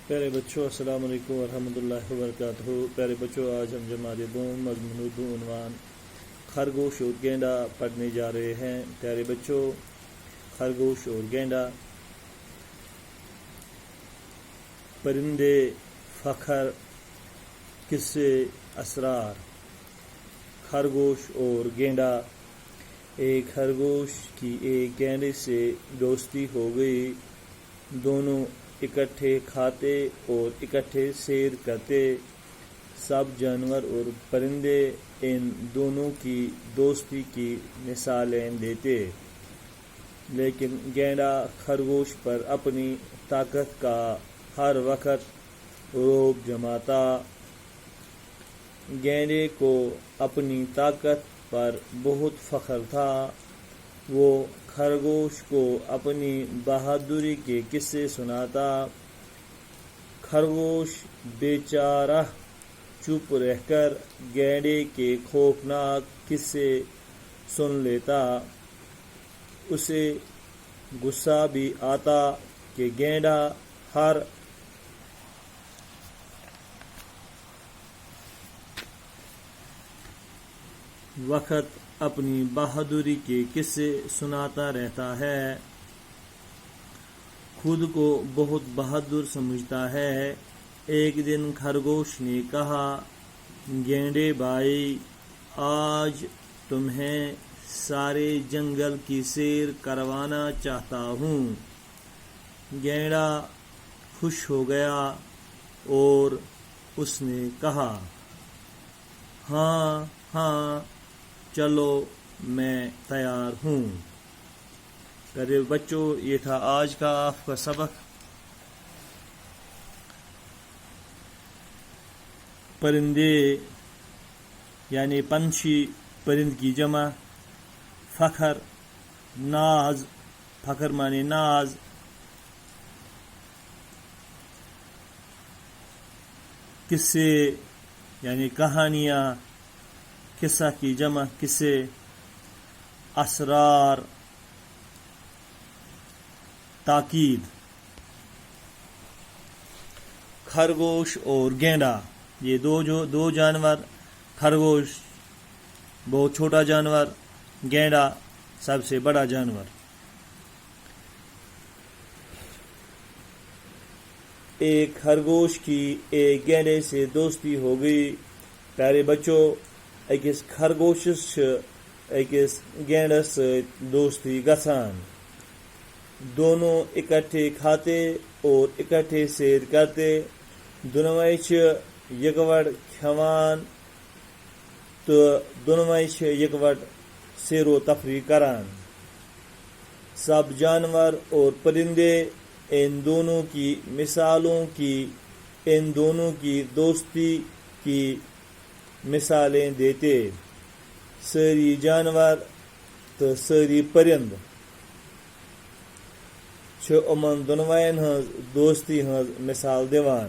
پیارے بچوں، السلام علیکم ورحمۃ اللہ وبرکاتہ۔ پیارے بچوں، آج ہم جماعت دوم مضمون اردو عنوان خرگوش اور گینڈا پڑھنے جا رہے ہیں۔ پیارے بچوں، خرگوش اور گینڈا، پرندے، فخر، قصے، اسرار۔ خرگوش اور گینڈا۔ ایک خرگوش کی ایک گینڈے سے دوستی ہو گئی۔ دونوں اکٹھے کھاتے اور اکٹھے سیر کرتے۔ سب جانور اور پرندے ان دونوں کی دوستی کی مثالیں دیتے، لیکن گینڈا خرگوش پر اپنی طاقت کا ہر وقت رعب جماتا۔ گینڈے کو اپنی طاقت پر بہت فخر تھا۔ وہ خرگوش کو اپنی بہادری کے قصے سناتا۔ خرگوش بیچارہ چپ رہ کر گینڈے کے خوفناک قصے سن لیتا۔ اسے غصہ بھی آتا کہ گینڈا ہر وقت اپنی بہادری کے قصے سناتا رہتا ہے، خود کو بہت بہادر سمجھتا ہے۔ ایک دن خرگوش نے کہا، گینڈے بھائی، آج تمہیں سارے جنگل کی سیر کروانا چاہتا ہوں۔ گینڈا خوش ہو گیا اور اس نے کہا، ہاں چلو، میں تیار ہوں۔ پیارے بچوں، یہ تھا آج کا آپ کا سبق۔ پرندے یعنی پنچھی، پرند کی جمع، فخر، ناز، فخر معنی ناز، قصے یعنی کہانیاں، قصہ کی جمع قصے، اسرار، تاکید۔ خرگوش اور گینڈا، یہ دو جانور، خرگوش بہت چھوٹا جانور، گینڈا سب سے بڑا جانور۔ ایک خرگوش کی ایک گینڈے سے دوستی ہو گئی۔ پیارے بچوں، أکس خرگوشس أکس گینڈس سۭتۍ دوستی گژھان۔ دونوں اکٹھے کھاتے اور اکٹھے سیر کرتے۔ دونوے چھِ یکوٹ کھیوان تہٕ دونوے چھِ یکوٹ سیر و تفریح کران۔ سب جانور اور پرندے ان دونوں کی مثالوں کی، ان دونوں کی دوستی کی مثالیں دیتے۔ ساری جانور تو ساری پرند چھِ یِمن دۄنوَین ہٕنٛز دوستی ہٕنٛز مثال دِوان۔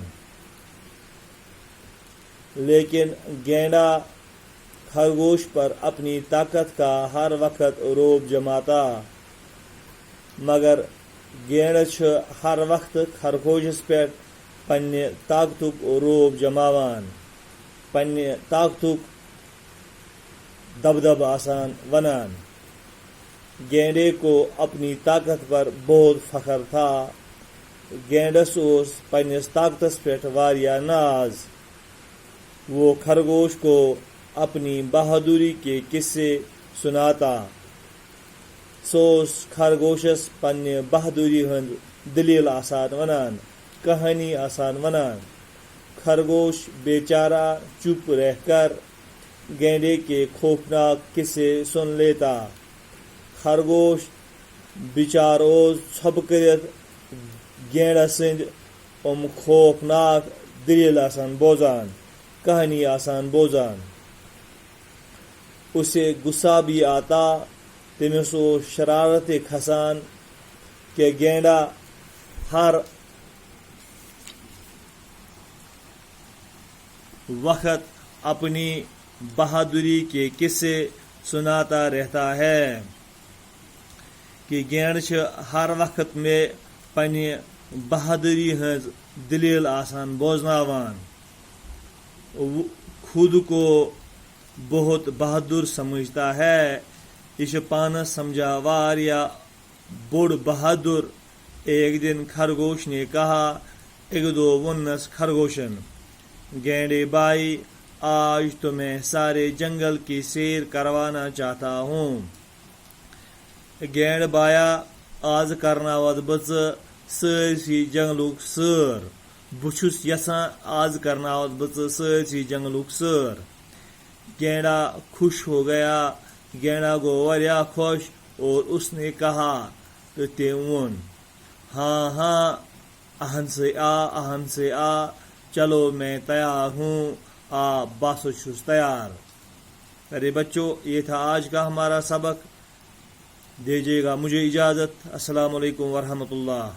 لیکن گینڈا خرگوش پر اپنی طاقت کا ہر وقت رعب جماتا، مگر گینڈٕ چھُ ہر وقت خرگوشس پٮ۪ٹھ پننہِ طاقتُک رعب جماوان، پننہِ طاقتُک دبدب آسان ونان۔ گینڈے کو اپنی طاقت پر بہت فخر تھا۔ گینڈس اوس پننس طاقتس پٮ۪ٹھ واریاہ ناز۔ وہ خرگوش کو اپنی بہادری کے قصے سناتا۔ سُہ اوس خرگوشس پننہِ بہادری ہٕنٛز دلیل آسان ونان، کہانی آسان ونان۔ خرگوش بیچارہ چپ رہ کر گینڈے کے خوفناک قصے سن لیتا۔ خرگوش بچار اوس ژھۄپہٕ کٔرِتھ گینڈس سٕنٛدۍ خوفناک دلیل آسان بوزان، کہانی آسان بوزان۔ اسے غصہ بھی آتا، تٔمِس اوس شرارت تہِ کھسان کہ گینڈا ہر وقت اپنی بہادری کے قصے سناتا رہتا ہے، کہ گینڈ چھِ ہر وقت میں پننہِ بہادری ہز دلیل آسان بوزناوان خود کو بہت بہادر سمجھتا ہے یہ پانس سمجھا واریا بوڑ بہادر. ایک دن خرگوش نے کہا ایک دو ونس خرگوشن گینڈے بھائی آج تو میں سارے جنگل کی سیر کروانا چاہتا ہوں. گینڈ بایا آز کرناوت بچ سرسی جنگلک سر بچھس یسان آز کرناوت بچ سرسی جنگلک سر. گینڈا خوش ہو گیا. گینڈا گو وریا خوش اور اس نے کہا تو تیون ہاں ہاں اہن سے آ چلو میں تیار ہوں بس چھس تیار. ارے بچوں یہ تھا آج کا ہمارا سبق. دیجیے گا مجھے اجازت. السلام علیکم ورحمۃ اللہ.